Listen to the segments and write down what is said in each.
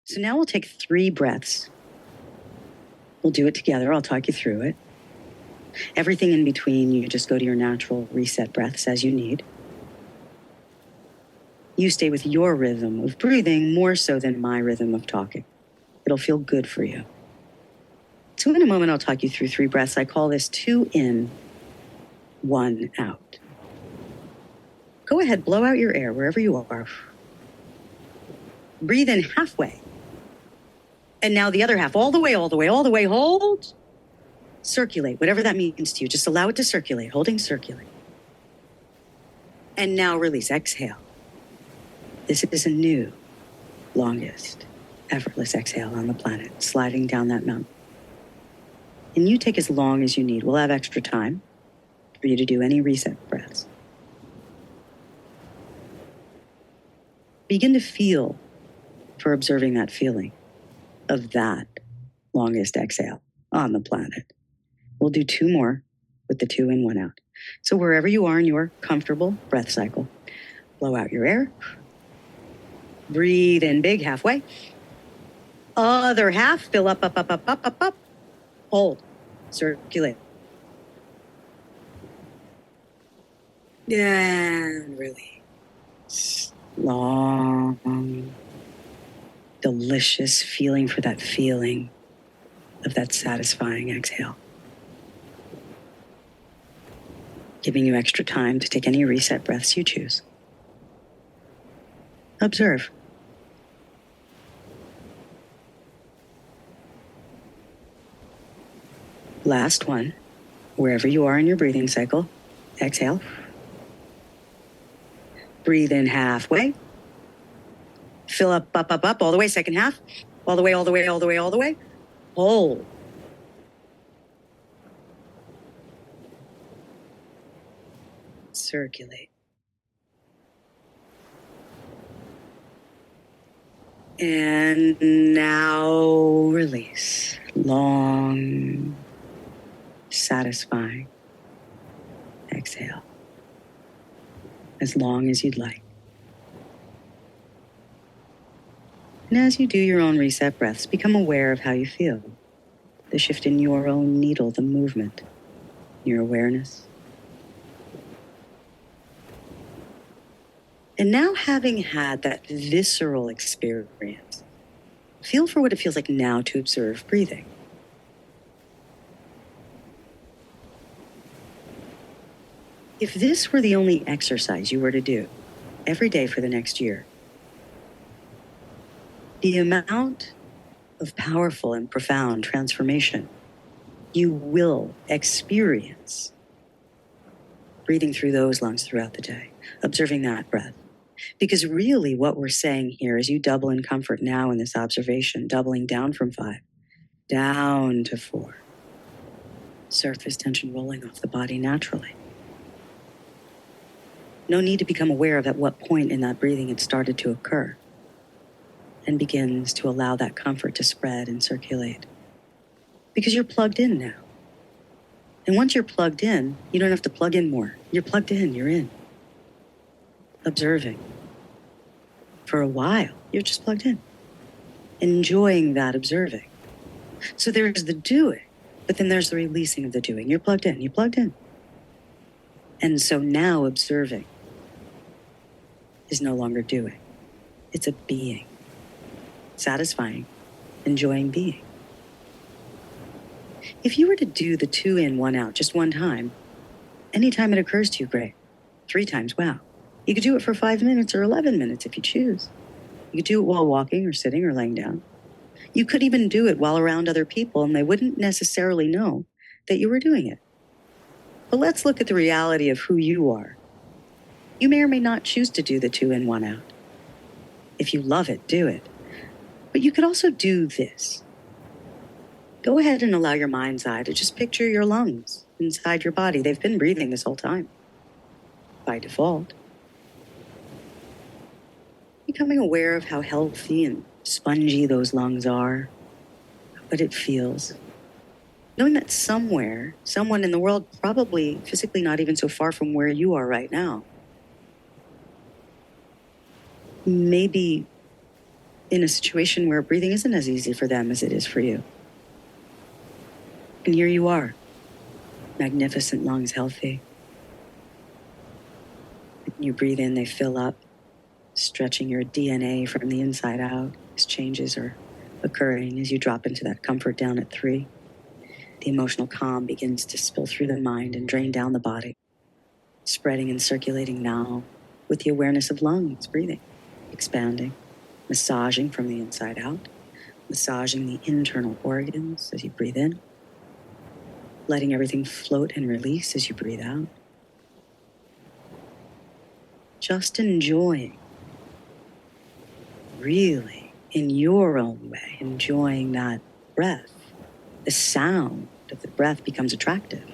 So now we'll take 3 breaths. We'll do it together. I'll talk you through it. Everything in between, you just go to your natural reset breaths as you need. You stay with your rhythm of breathing more so than my rhythm of talking. It'll feel good for you. So in a moment, I'll talk you through 3 breaths. I call this 2 in, 1 out. Go ahead, blow out your air wherever you are. Breathe in halfway. And now the other half, all the way, hold. Circulate, whatever that means to you. Just allow it to circulate, holding circulate. And now release, exhale. This is a new, longest, effortless exhale on the planet, sliding down that mountain. And you take as long as you need. We'll have extra time for you to do any reset breaths. Begin to feel for observing that feeling of that longest exhale on the planet. We'll do 2 more with the 2 in, 1 out. So wherever you are in your comfortable breath cycle, blow out your air. Breathe in big halfway. Other half, fill up. Hold. Circulate. And release. Long, delicious feeling for that feeling of that satisfying exhale. Giving you extra time to take any reset breaths you choose. Observe. Last one, wherever you are in your breathing cycle, exhale. Breathe in halfway. Fill up, all the way, second half. All the way. Hold. Circulate. And now release. Long, satisfying exhale. As long as you'd like. And as you do your own reset breaths, become aware of how you feel. The shift in your own needle, the movement, your awareness. And now, having had that visceral experience, feel for what it feels like now to observe breathing. If this were the only exercise you were to do every day for the next year, the amount of powerful and profound transformation you will experience breathing through those lungs throughout the day, observing that breath. Because really what we're saying here is you double in comfort now in this observation, doubling down from 5, down to 4. Surface tension rolling off the body naturally. No need to become aware of at what point in that breathing it started to occur, and begins to allow that comfort to spread and circulate. Because you're plugged in now. And once you're plugged in, you don't have to plug in more. You're plugged in, you're in. Observing. For a while, you're just plugged in. Enjoying that observing. So there's the doing, but then there's the releasing of the doing. You're plugged in. And so now observing is no longer doing. It's a being. Satisfying, enjoying being. If you were to do the 2 in, 1 out just one time, anytime it occurs to you, great. 3 times, wow. You could do it for 5 minutes or 11 minutes if you choose. You could do it while walking or sitting or laying down. You could even do it while around other people and they wouldn't necessarily know that you were doing it. But let's look at the reality of who you are. You may or may not choose to do the 2 in, 1 out. If you love it, do it. But you could also do this. Go ahead and allow your mind's eye to just picture your lungs inside your body. They've been breathing this whole time, by default. Becoming aware of how healthy and spongy those lungs are, what it feels. Knowing that somewhere, someone in the world, probably physically not even so far from where you are right now, maybe in a situation where breathing isn't as easy for them as it is for you. And here you are, magnificent lungs, healthy. You breathe in, they fill up, stretching your DNA from the inside out. As changes are occurring as you drop into that comfort down at 3. The emotional calm begins to spill through the mind and drain down the body, spreading and circulating now with the awareness of lungs, breathing, expanding, massaging from the inside out, massaging the internal organs as you breathe in, letting everything float and release as you breathe out. Just enjoying, really, in your own way, enjoying that breath. The sound of the breath becomes attractive.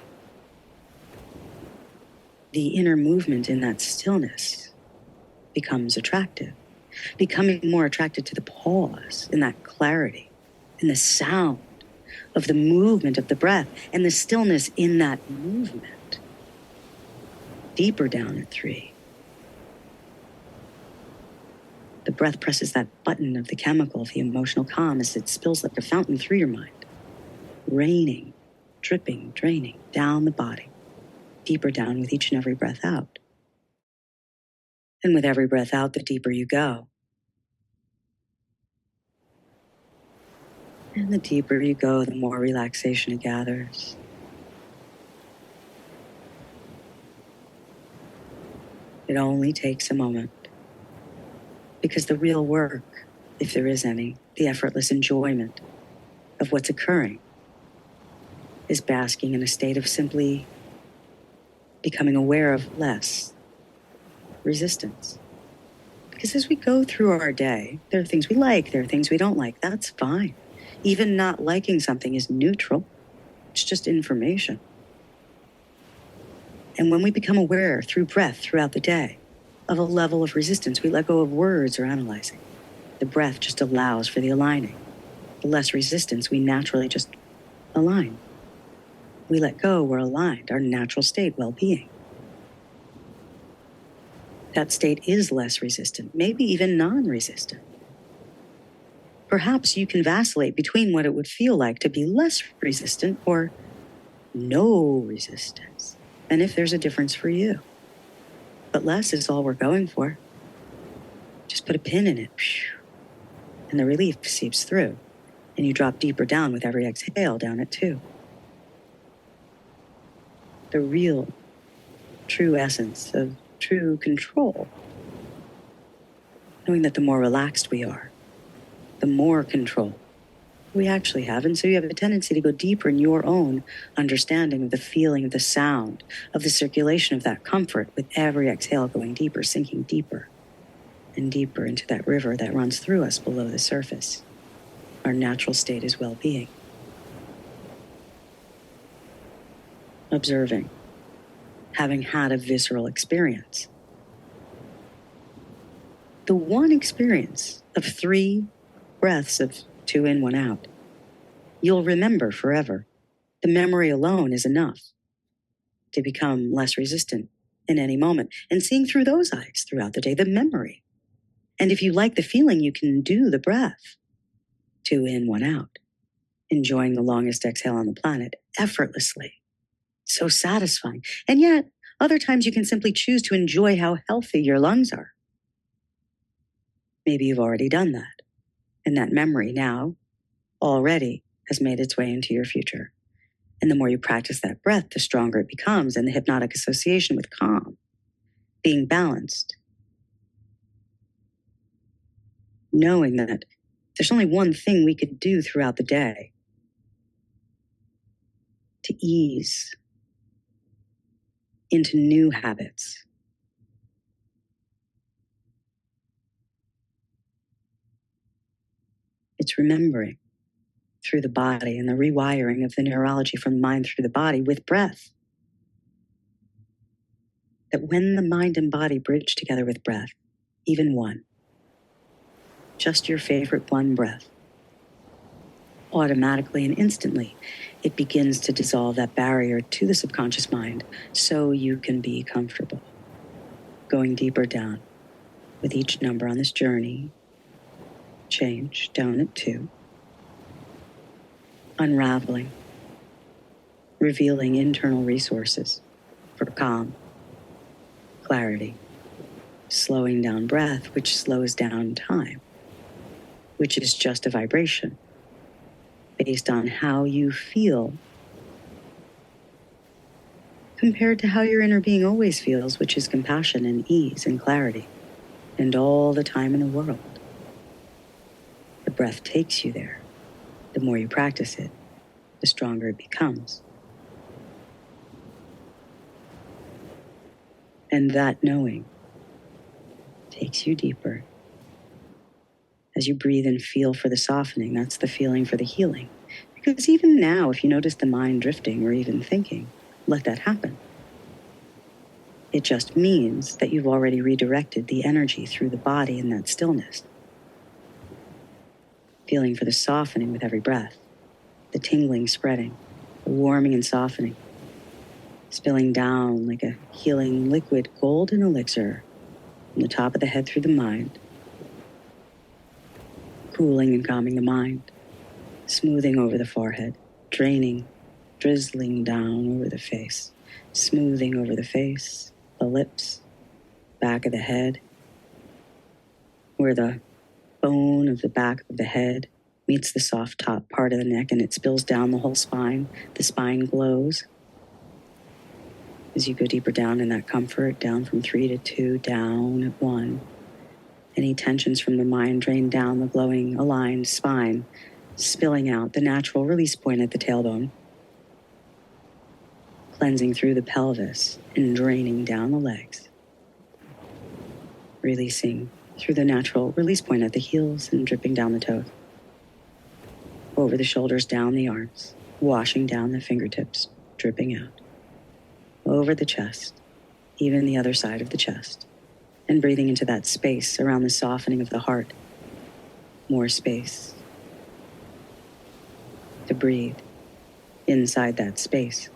The inner movement in that stillness becomes attractive, becoming more attracted to the pause in that clarity and the sound of the movement of the breath and the stillness in that movement. Deeper down at 3. The breath presses that button of the chemical of the emotional calm as it spills like a fountain through your mind, raining, dripping, draining down the body, deeper down with each and every breath out. And with every breath out, the deeper you go. And the deeper you go, the more relaxation it gathers. It only takes a moment. Because the real work, if there is any, the effortless enjoyment of what's occurring, is basking in a state of simply becoming aware of less resistance. Because as we go through our day, there are things we like, there are things we don't like. That's fine. Even not liking something is neutral. It's just information. And when we become aware through breath throughout the day of a level of resistance, we let go of words or analyzing. The breath just allows for the aligning. The less resistance, we naturally just align. We let go, we're aligned, our natural state, well-being. That state is less resistant, maybe even non-resistant. Perhaps you can vacillate between what it would feel like to be less resistant or no resistance, and if there's a difference for you. But less is all we're going for. Just put a pin in it, and the relief seeps through, and you drop deeper down with every exhale down at 2. The real, true essence of true control. Knowing that the more relaxed we are, the more control we actually have. And so you have a tendency to go deeper in your own understanding of the feeling of the sound, of the circulation of that comfort with every exhale going deeper, sinking deeper and deeper into that river that runs through us below the surface. Our natural state is well-being. Observing, having had a visceral experience. The one experience of 3 breaths of 2 in, 1 out, you'll remember forever. The memory alone is enough to become less resistant in any moment. And seeing through those eyes throughout the day, the memory. And if you like the feeling, you can do the breath. 2 in, 1 out. Enjoying the longest exhale on the planet effortlessly. So satisfying. And yet, other times you can simply choose to enjoy how healthy your lungs are. Maybe you've already done that. And that memory now already has made its way into your future. And the more you practice that breath, the stronger it becomes, and the hypnotic association with calm, being balanced, knowing that there's only one thing we could do throughout the day to ease into new habits. It's remembering through the body and the rewiring of the neurology from mind through the body with breath. That when the mind and body bridge together with breath, even one, just your favorite one breath, automatically and instantly, it begins to dissolve that barrier to the subconscious mind so you can be comfortable. Going deeper down with each number on this journey, change, down at 2. Unraveling, revealing internal resources for calm, clarity, slowing down breath, which slows down time, which is just a vibration based on how you feel compared to how your inner being always feels, which is compassion and ease and clarity and all the time in the world. The breath takes you there. The more you practice it, the stronger it becomes. And that knowing takes you deeper. As you breathe and feel for the softening, that's the feeling for the healing. Because even now, if you notice the mind drifting or even thinking, let that happen. It just means that you've already redirected the energy through the body in that stillness. Feeling for the softening with every breath, the tingling spreading, the warming and softening, spilling down like a healing liquid golden elixir from the top of the head through the mind, cooling and calming the mind, smoothing over the forehead, draining, drizzling down over the face, smoothing over the face, the lips, back of the head, where the bone of the back of the head meets the soft top part of the neck and it spills down the whole spine. The spine glows as you go deeper down in that comfort, down from 3 to 2, down at 1. Any tensions from the mind drain down the glowing, aligned spine, spilling out the natural release point at the tailbone, cleansing through the pelvis and draining down the legs, releasing through the natural release point at the heels and dripping down the toes, over the shoulders, down the arms, washing down the fingertips, dripping out, over the chest, even the other side of the chest, and breathing into that space around the softening of the heart. More space to breathe inside that space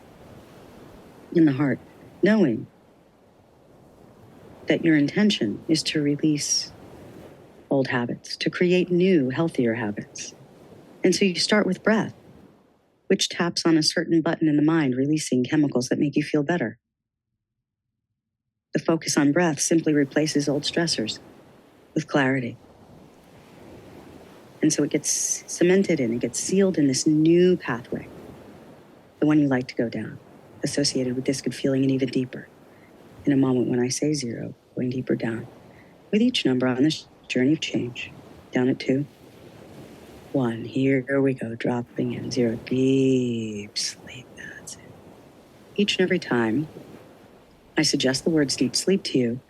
in the heart, knowing that your intention is to release old habits, to create new, healthier habits. And so you start with breath, which taps on a certain button in the mind, releasing chemicals that make you feel better. The focus on breath simply replaces old stressors with clarity. And so it gets cemented in, it gets sealed in this new pathway, the one you like to go down, associated with this good feeling and even deeper. In a moment when I say 0, going deeper down, with each number on this journey of change, down at 2, 1, here we go, dropping in, 0, deep sleep, that's it. Each and every time, I suggest the words deep sleep to you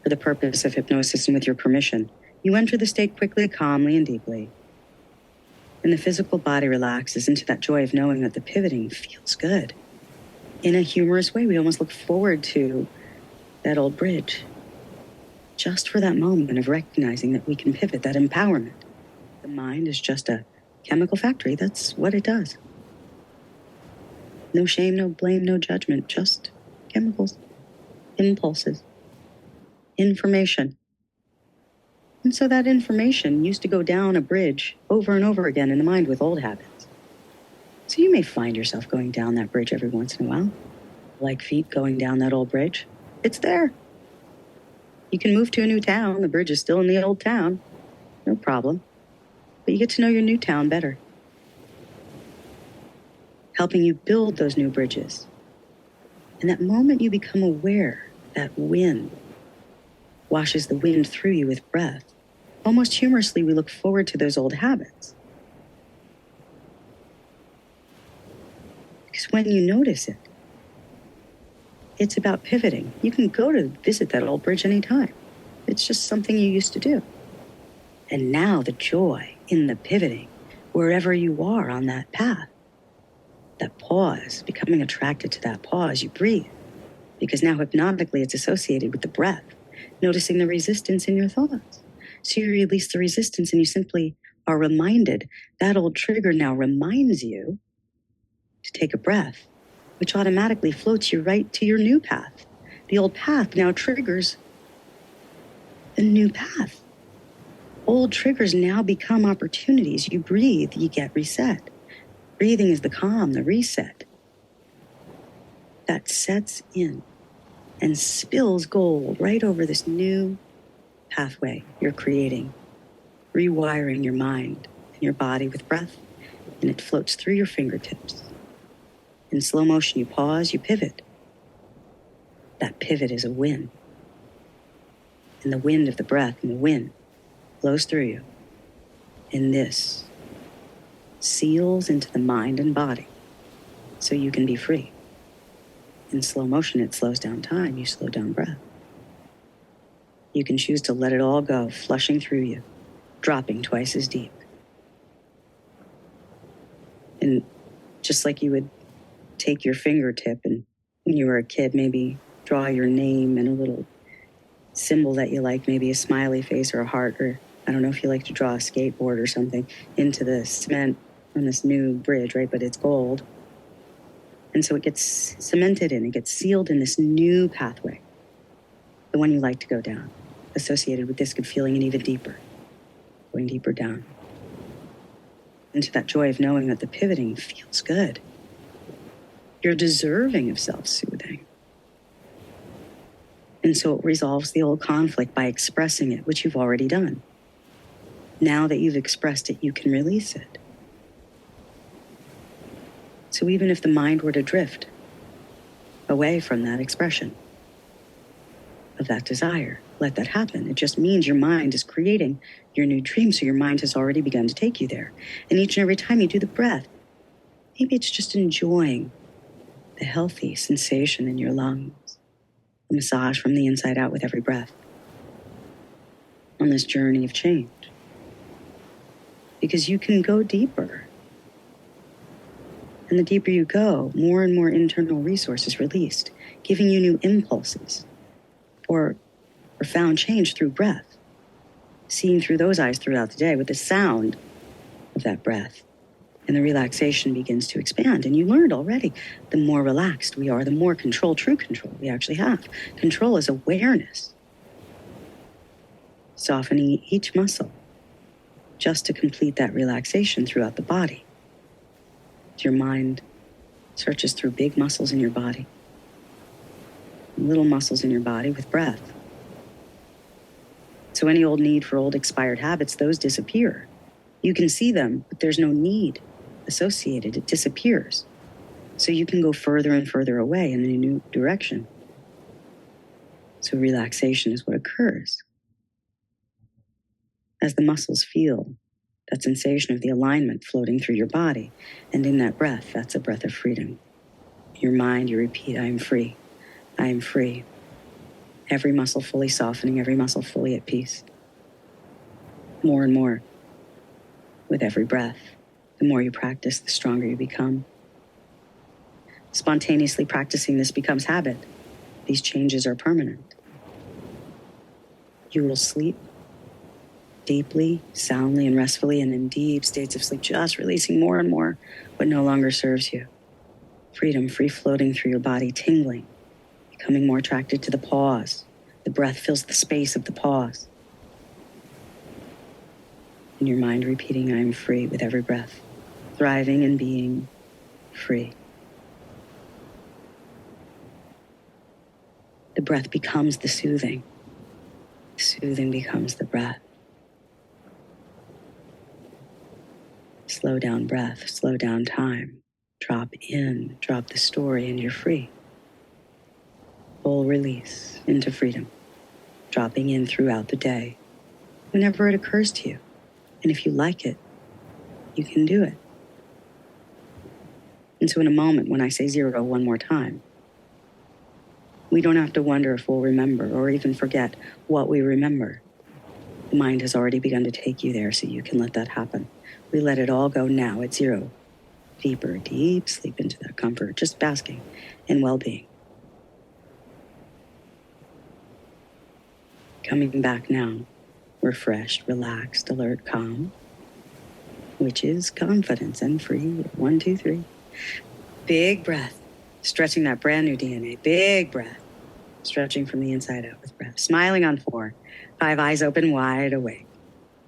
for the purpose of hypnosis and with your permission. You enter the state quickly, calmly, and deeply. And the physical body relaxes into that joy of knowing that the pivoting feels good. In a humorous way, we almost look forward to that old bridge, just for that moment of recognizing that we can pivot, that empowerment. The mind is just a chemical factory. That's what it does. No shame, no blame, no judgment, just chemicals, impulses, information. And so that information used to go down a bridge over and over again in the mind with old habits. So you may find yourself going down that bridge every once in a while, like feet going down that old bridge. It's there. You can move to a new town. The bridge is still in the old town. No problem. But you get to know your new town better, helping you build those new bridges. And that moment you become aware that wind washes the wind through you with breath. Almost humorously, we look forward to those old habits. Because when you notice it, it's about pivoting. You can go to visit that old bridge anytime. It's just something you used to do. And now the joy in the pivoting, wherever you are on that path, that pause, becoming attracted to that pause, you breathe. Because now hypnotically it's associated with the breath, noticing the resistance in your thoughts. So you release the resistance and you simply are reminded. That old trigger now reminds you to take a breath, which automatically floats you right to your new path. The old path now triggers the new path. Old triggers now become opportunities. You breathe, you get reset. Breathing is the calm, the reset that sets in and spills gold right over this new pathway you're creating, rewiring your mind and your body with breath, and it floats through your fingertips. In slow motion, you pause, you pivot. That pivot is a wind. And the wind of the breath and the wind blows through you. And this seals into the mind and body so you can be free. In slow motion, it slows down time. You slow down breath. You can choose to let it all go, flushing through you, dropping twice as deep. And just like you would take your fingertip and when you were a kid, maybe draw your name and a little symbol that you like, maybe a smiley face or a heart, or I don't know if you like to draw a skateboard or something into the cement on this new bridge, right? But it's gold. And so it gets cemented in, it gets sealed in this new pathway, the one you like to go down, associated with this good feeling and even deeper, going deeper down into that joy of knowing that the pivoting feels good. You're deserving of self-soothing. And so it resolves the old conflict by expressing it, which you've already done. Now that you've expressed it, you can release it. So even if the mind were to drift away from that expression of that desire, let that happen. It just means your mind is creating your new dream. So your mind has already begun to take you there. And each and every time you do the breath, maybe it's just enjoying the healthy sensation in your lungs, a massage from the inside out with every breath on this journey of change. Because you can go deeper. And the deeper you go, more and more internal resources released, giving you new impulses for profound change through breath. Seeing through those eyes throughout the day with the sound of that breath. And the relaxation begins to expand. And you learned already, the more relaxed we are, the more control, true control we actually have. Control is awareness. Softening each muscle just to complete that relaxation throughout the body. Your mind searches through big muscles in your body, little muscles in your body with breath. So any old need for old expired habits, those disappear. You can see them, but there's no need associated. It disappears. So you can go further and further away in a new direction. So relaxation is what occurs. As the muscles feel that sensation of the alignment floating through your body, and in that breath, that's a breath of freedom. Your mind, you repeat, I am free. I am free. Every muscle fully softening, every muscle fully at peace. More and more with every breath. The more you practice, the stronger you become. Spontaneously practicing this becomes habit. These changes are permanent. You will sleep deeply, soundly, and restfully, and in deep states of sleep, just releasing more and more what no longer serves you. Freedom, free floating through your body, tingling, becoming more attracted to the pause. The breath fills the space of the pause. And your mind repeating, I am free with every breath, thriving and being free. The breath becomes the soothing. The soothing becomes the breath. Slow down breath, slow down time. Drop in, drop the story, and you're free. Full release into freedom, dropping in throughout the day, whenever it occurs to you. And if you like it, you can do it. And so in a moment, when I say 0 one more time, we don't have to wonder if we'll remember or even forget what we remember. The mind has already begun to take you there, so you can let that happen. We let it all go now at 0. Deeper, deep sleep into that comfort, just basking in well-being. Coming back now, refreshed, relaxed, alert, calm, which is confidence and free. 1, 2, 3. Big breath, stretching that brand new DNA. Big breath, stretching from the inside out with breath. Smiling on 4, 5, eyes open, wide awake.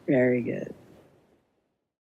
Very good.